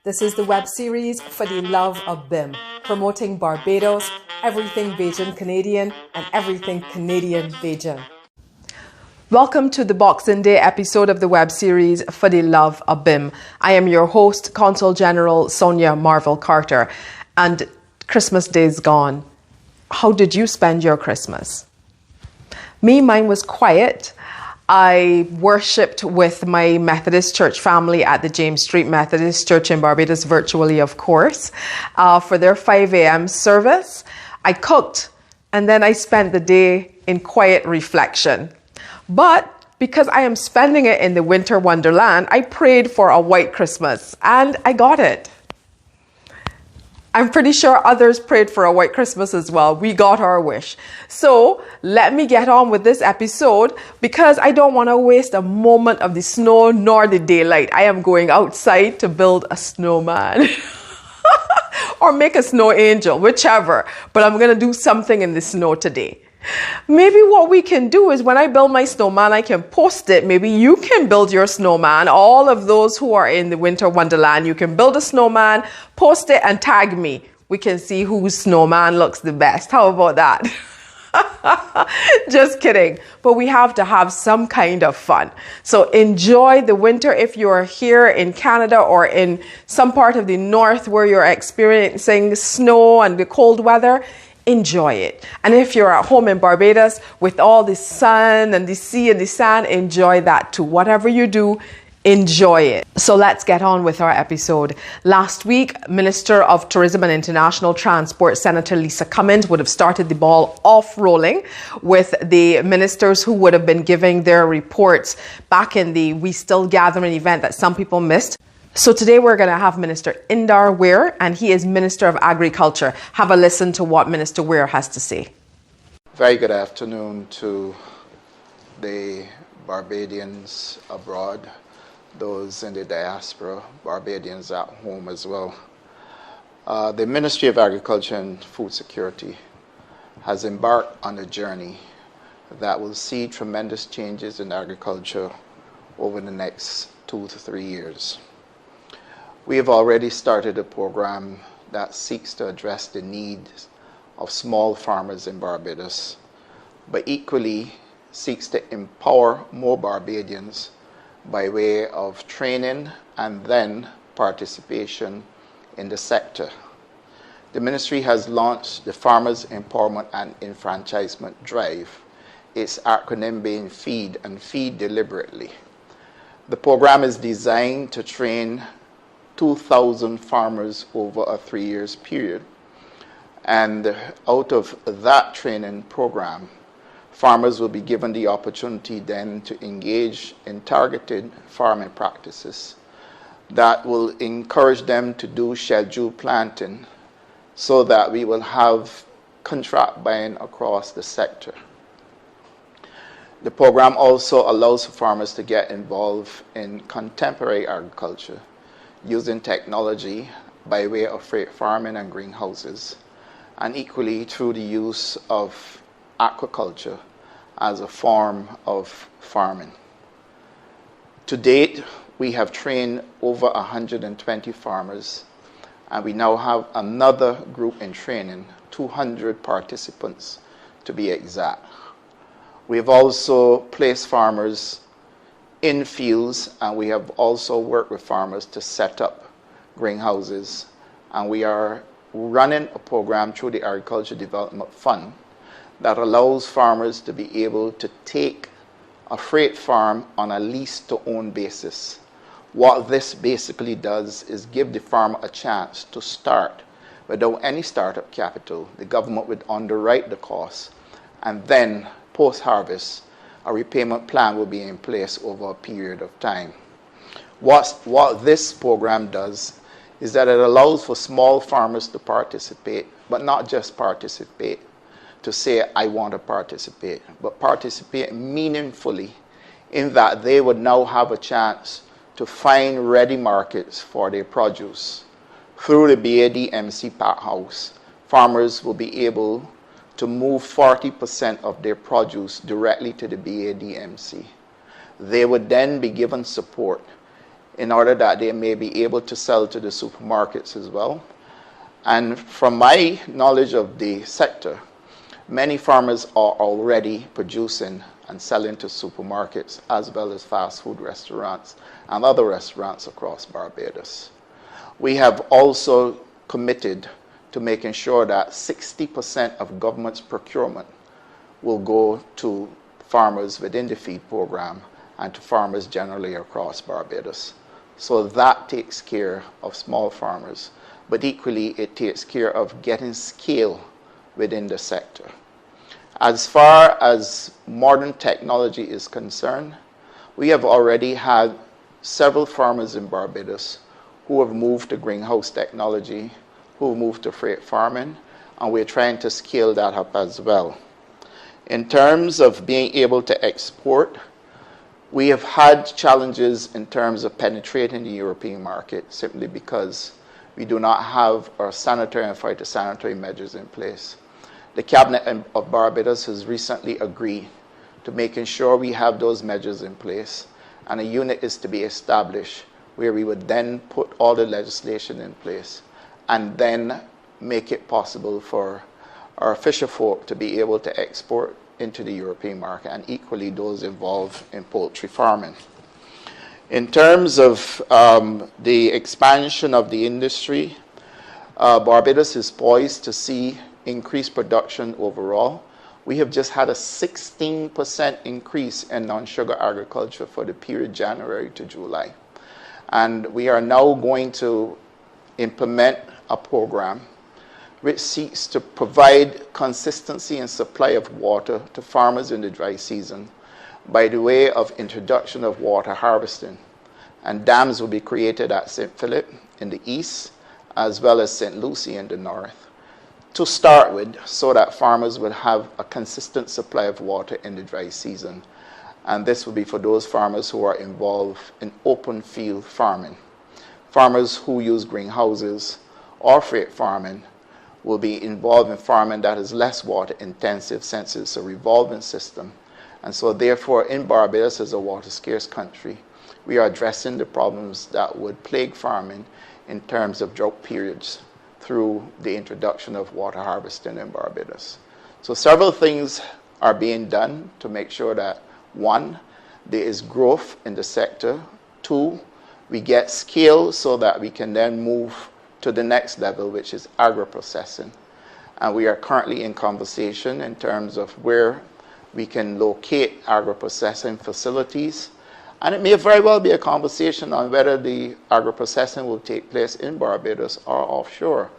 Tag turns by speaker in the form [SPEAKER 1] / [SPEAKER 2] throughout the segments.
[SPEAKER 1] This is the web series For the Love of BIM, promoting Barbados, everything Bajan Canadian, and everything Canadian Bajan. Welcome to the Boxing Day episode of the web series For the Love of BIM. I am your host, Consul General Sonia Marvel Carter, and Christmas Day is gone. How did you spend your Christmas? Mine was quiet. I worshipped with my Methodist church family at the James Street Methodist Church in Barbados, virtually, of course, for their 5 a.m. service. I cooked, and then I spent the day in quiet reflection. But because I am spending it in the winter wonderland, I prayed for a white Christmas, and I got it. I'm pretty sure others prayed for a white Christmas as well. We got our wish. So let me get on with this episode because I don't want to waste a moment of the snow nor the daylight. I am going outside to build a snowman or make a snow angel, whichever. But I'm going to do something in the snow today. Maybe what we can do is when I build my snowman, I can post it. Maybe you can build your snowman. All of those who are in the winter wonderland, you can build a snowman, post it and tag me. We can see whose snowman looks the best. How about that? Just kidding. But we have to have some kind of fun. So enjoy the winter if you are here in Canada or in some part of the north where you're experiencing snow and the cold weather. Enjoy it. And if you're at home in Barbados with all the sun and the sea and the sand, enjoy that too. Whatever you do, enjoy it. So let's get on with our episode. Last week, Minister of Tourism and International Transport, Senator Lisa Cummins, would have started the ball off rolling with the ministers who would have been giving their reports back in the We Still Gathering event that some people missed. So today we're going to have Minister Indar Weir, and he is Minister of Agriculture. Have a listen to what Minister Weir has to say.
[SPEAKER 2] Very good afternoon to the Barbadians abroad, those in the diaspora, Barbadians at home as well. The Ministry of Agriculture and Food Security has embarked on a journey that will see tremendous changes in agriculture over the next 2 to 3 years. We have already started a program that seeks to address the needs of small farmers in Barbados, but equally seeks to empower more Barbadians by way of training and then participation in the sector. The ministry has launched the Farmers Empowerment and Enfranchisement Drive, its acronym being FEED and Feed Deliberately. The program is designed to train 2,000 farmers over a 3 years period. And out of that training program, farmers will be given the opportunity then to engage in targeted farming practices that will encourage them to do scheduled planting so that we will have contract buying across the sector. The program also allows farmers to get involved in contemporary agriculture using technology by way of freight farming and greenhouses, and equally through the use of aquaculture as a form of farming. To date, we have trained over 120 farmers, and we now have another group in training, 200 participants to be exact. We have also placed farmers in fields, and we have also worked with farmers to set up greenhouses, and we are running a program through the Agriculture Development Fund that allows farmers to be able to take a freight farm on a lease-to-own basis. What this basically does is give the farmer a chance to start without any startup capital. The government would underwrite the costs, and then post-harvest, a repayment plan will be in place over a period of time. What this program does is that it allows for small farmers to participate, but not just participate, to say, I want to participate, but participate meaningfully in that they would now have a chance to find ready markets for their produce. Through the BADMC Pack House, farmers will be able to move 40% of their produce directly to the BADMC. They would then be given support in order that they may be able to sell to the supermarkets as well. And from my knowledge of the sector, many farmers are already producing and selling to supermarkets as well as fast food restaurants and other restaurants across Barbados. We have also committed to making sure that 60% of government's procurement will go to farmers within the feed program and to farmers generally across Barbados. So that takes care of small farmers, but equally it takes care of getting scale within the sector. As far as modern technology is concerned, we have already had several farmers in Barbados who have moved to greenhouse technology, who have moved to freight farming, and we're trying to scale that up as well. In terms of being able to export, we have had challenges in terms of penetrating the European market simply because we do not have our sanitary and phytosanitary measures in place. The Cabinet of Barbados has recently agreed to making sure we have those measures in place, and a unit is to be established where we would then put all the legislation in place and then make it possible for our fisher folk to be able to export into the European market, and equally those involved in poultry farming. In terms of the expansion of the industry, Barbados is poised to see increased production overall. We have just had a 16% increase in non-sugar agriculture for the period January to July. And we are now going to implement a program which seeks to provide consistency and supply of water to farmers in the dry season by the way of introduction of water harvesting. And dams will be created at St. Philip in the east, as well as St. Lucie in the north, to start with, so that farmers will have a consistent supply of water in the dry season. And this will be for those farmers who are involved in open field farming. Farmers who use greenhouses or freight farming will be involved in farming that is less water intensive since it's a revolving system. And so therefore in Barbados, as a water scarce country, we are addressing the problems that would plague farming in terms of drought periods through the introduction of water harvesting in Barbados. So several things are being done to make sure that, one, there is growth in the sector. Two, we get scale so that we can then move to the next level, which is agro-processing. And we are currently in conversation in terms of where we can locate agro-processing facilities. And it may very well be a conversation on whether the agro-processing will take place in Barbados or offshore.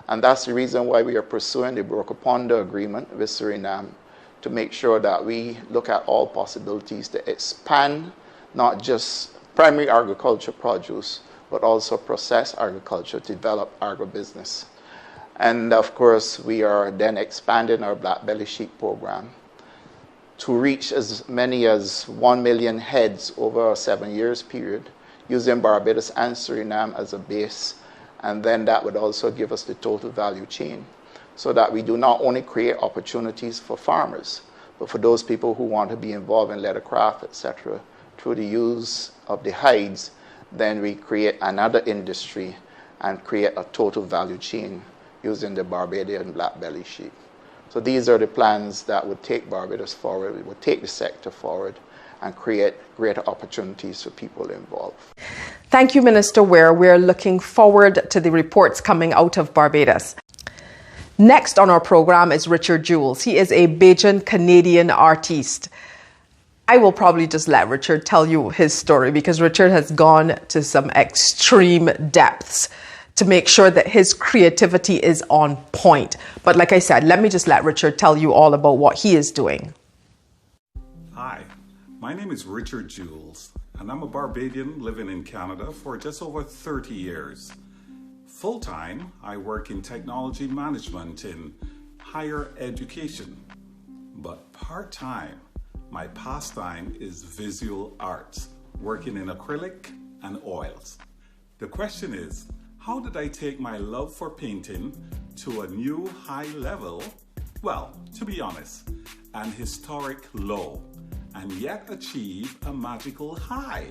[SPEAKER 2] And that's the reason why we are pursuing the Brokopondo agreement with Suriname, to make sure that we look at all possibilities to expand not just primary agriculture produce, but also process agriculture to develop agribusiness. And of course, we are then expanding our black belly sheep program to reach as many as 1 million heads over a 7 years period, using Barbados and Suriname as a base. And then that would also give us the total value chain, so that we do not only create opportunities for farmers, but for those people who want to be involved in leathercraft, etc., through the use of the hides. Then we create another industry and create a total value chain using the Barbadian black belly sheep. So these are the plans that would take Barbados forward, it would take the sector forward, and create greater opportunities for people involved.
[SPEAKER 1] Thank you, Minister Weir. We're looking forward to the reports coming out of Barbados. Next on our program is Richard Jules. He is a Bajan-Canadian artiste. I will probably just let Richard tell you his story, because Richard has gone to some extreme depths to make sure that his creativity is on point. But like I said, let me just let Richard tell you all about what he is doing.
[SPEAKER 3] Hi, my name is Richard Jules, and I'm a Barbadian living in Canada for just over 30 years. Full-time, I work in technology management in higher education, but part-time, my pastime is visual arts, working in acrylic and oils. The question is, how did I take my love for painting to a new high level? Well, to be honest, an historic low, and yet achieve a magical high.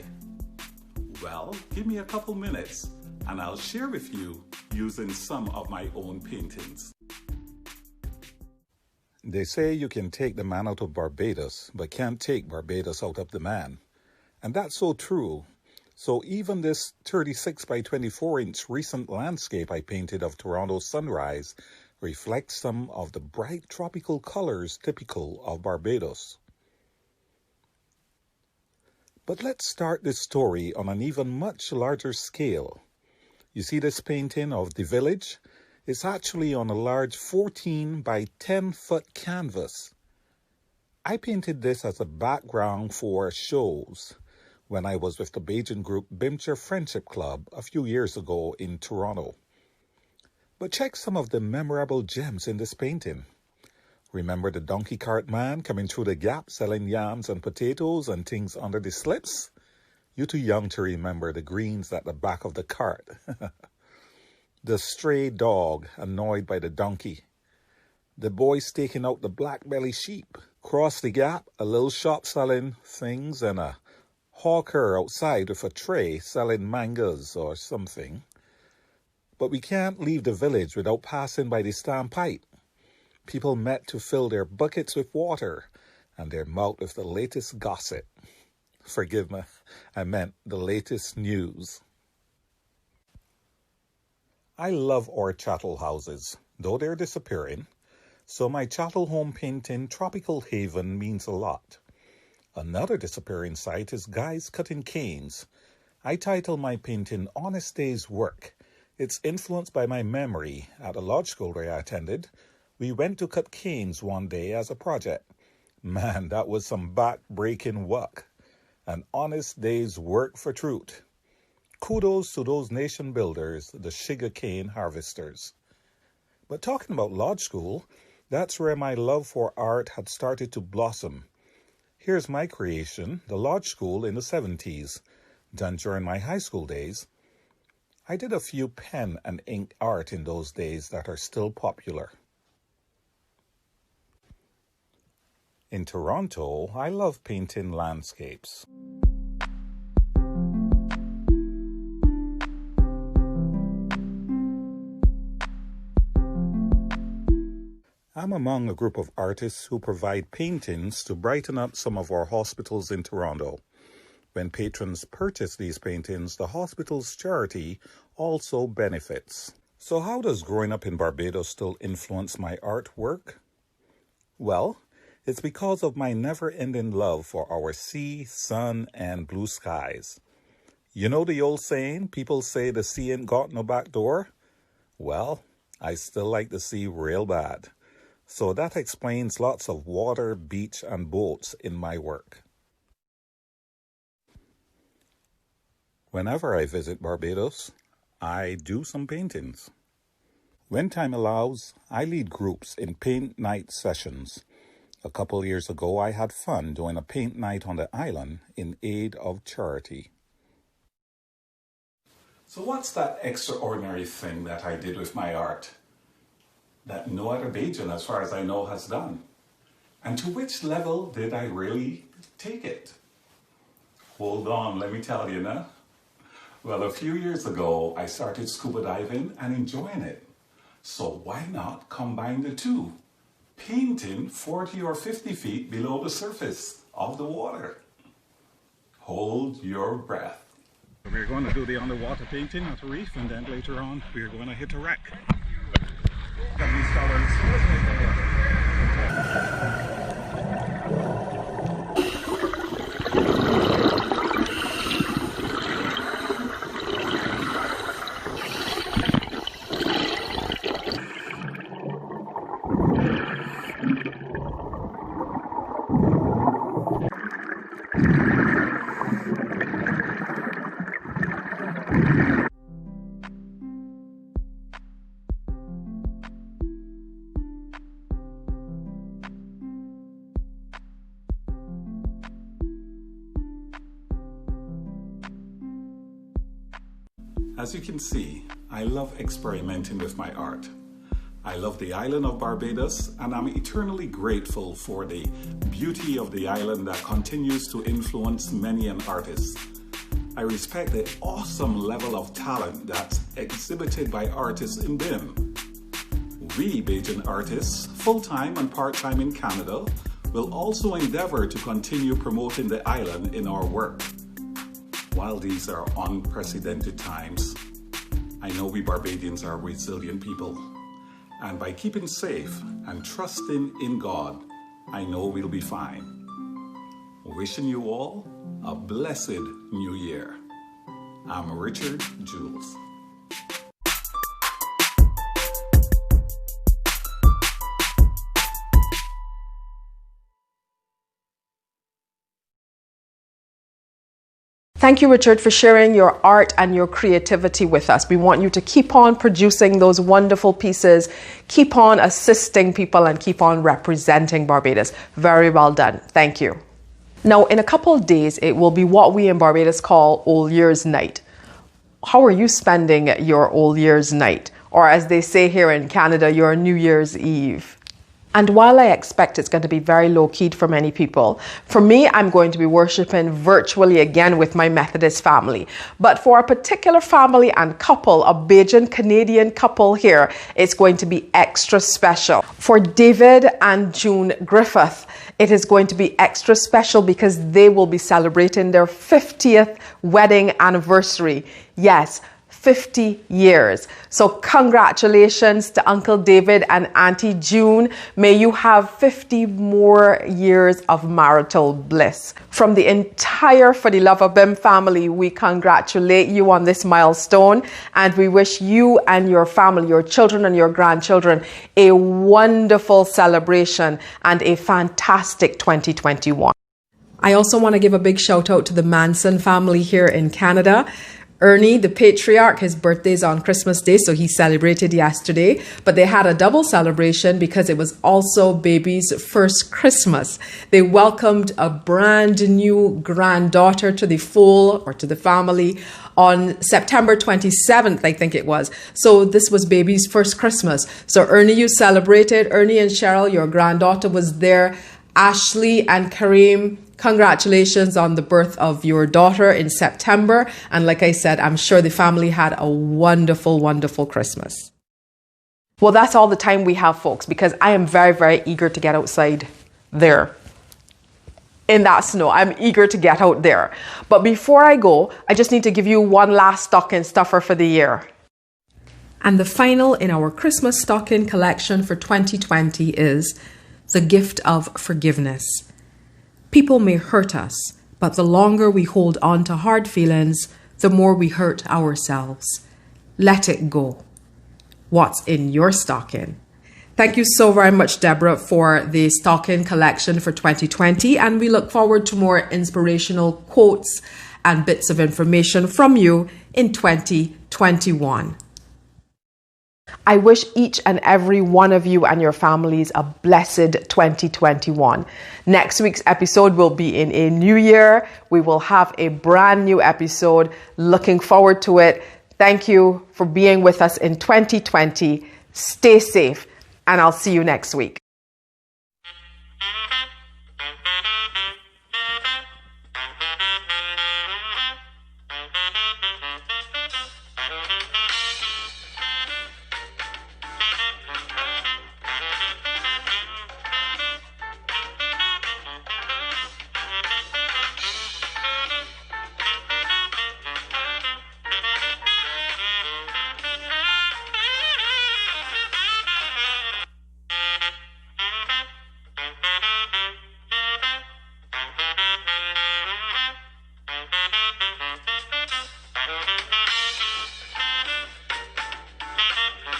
[SPEAKER 3] Well, give me a couple minutes and I'll share with you using some of my own paintings. They say you can take the man out of Barbados, but can't take Barbados out of the man. And that's so true. So even this 36 by 24 inch recent landscape I painted of Toronto's sunrise reflects some of the bright tropical colors typical of Barbados. But let's start this story on an even much larger scale. You see this painting of the village? It's actually on a large 14 by 10 foot canvas. I painted this as a background for shows when I was with the Bajan group BIM Friendship Club a few years ago in Toronto. But check some of the memorable gems in this painting. Remember the donkey cart man coming through the gap selling yams and potatoes and things under the slips? You're too young to remember the greens at the back of the cart. The stray dog annoyed by the donkey. The boy staking out the black belly sheep. Cross the gap, a little shop selling things and a hawker outside with a tray selling mangoes or something. But we can't leave the village without passing by the standpipe. People met to fill their buckets with water and their mouth with the latest gossip. Forgive me, I meant the latest news. I love our chattel houses, though they're disappearing. So my chattel home painting Tropical Haven means a lot. Another disappearing site is guys cutting canes. I title my painting Honest Day's Work. It's influenced by my memory. At a lodge school where I attended, we went to cut canes one day as a project. Man, that was some back-breaking work. An honest day's work for truth. Kudos to those nation builders, the sugar cane harvesters. But talking about lodge school, that's where my love for art had started to blossom. Here's my creation, the lodge school in the 70s, done during my high school days. I did a few pen and ink art in those days that are still popular. In Toronto, I love painting landscapes. I'm among a group of artists who provide paintings to brighten up some of our hospitals in Toronto. When patrons purchase these paintings, the hospital's charity also benefits. So how does growing up in Barbados still influence my artwork? Well, it's because of my never-ending love for our sea, sun, and blue skies. You know the old saying, people say the sea ain't got no back door? Well, I still like the sea real bad. So that explains lots of water, beach, and boats in my work. Whenever I visit Barbados, I do some paintings. When time allows, I lead groups in paint night sessions. A couple years ago, I had fun doing a paint night on the island in aid of charity. So what's that extraordinary thing that I did with my art that no other Bajan, as far as I know, has done? And to which level did I really take it? Hold on, let me tell you now. Well, a few years ago, I started scuba diving and enjoying it. So why not combine the two? Painting 40 or 50 feet below the surface of the water. Hold your breath. We're going to do the underwater painting at the reef, and then later on we're going to hit a wreck. Got these colors. As you can see, I love experimenting with my art. I love the island of Barbados, and I'm eternally grateful for the beauty of the island that continues to influence many an artist. I respect the awesome level of talent that's exhibited by artists in BIM. We Bajan artists, full-time and part-time in Canada, will also endeavor to continue promoting the island in our work. While these are unprecedented times, I know we Barbadians are resilient people. And by keeping safe and trusting in God, I know we'll be fine. Wishing you all a blessed new year. I'm Richard Jules.
[SPEAKER 1] Thank you, Richard, for sharing your art and your creativity with us. We want you to keep on producing those wonderful pieces, keep on assisting people, and keep on representing Barbados. Very well done. Thank you. Now, in a couple of days, it will be what we in Barbados call Old Year's Night. How are you spending your Old Year's Night? Or as they say here in Canada, your New Year's Eve. And while I expect it's going to be very low-keyed for many people, for me, I'm going to be worshiping virtually again with my Methodist family. But for a particular family and couple, a Bajan-Canadian couple here, it's going to be extra special. For David and June Griffith, it is going to be extra special because they will be celebrating their 50th wedding anniversary. Yes, 50 years. So congratulations to Uncle David and Auntie June. May you have 50 more years of marital bliss. From the entire Fuhdeloveuhbim family, we congratulate you on this milestone, and we wish you and your family, your children and your grandchildren, a wonderful celebration and a fantastic 2021. I also want to give a big shout out to the Manson family here in Canada. Ernie, the patriarch, his birthday is on Christmas Day, so he celebrated yesterday. But they had a double celebration because it was also baby's first Christmas. They welcomed a brand new granddaughter to the fold, or to the family, on September 27th, I think it was. So this was baby's first Christmas. So Ernie, you celebrated. Ernie and Cheryl, your granddaughter, was there. Ashley and Kareem, congratulations on the birth of your daughter in September. And like I said, I'm sure the family had a wonderful, wonderful Christmas. Well, that's all the time we have, folks, because I am very, very eager to get outside there in that snow. I'm eager to get out there. But before I go, I just need to give you one last stocking stuffer for the year. And the final in our Christmas stocking collection for 2020 is the gift of forgiveness. People may hurt us, but the longer we hold on to hard feelings, the more we hurt ourselves. Let it go. What's in your stocking? Thank you so very much, Deborah, for the stocking collection for 2020, and we look forward to more inspirational quotes and bits of information from you in 2021. I wish each and every one of you and your families a blessed 2021. Next week's episode will be in a new year. We will have a brand new episode. Looking forward to it. Thank you for being with us in 2020. Stay safe, and I'll see you next week.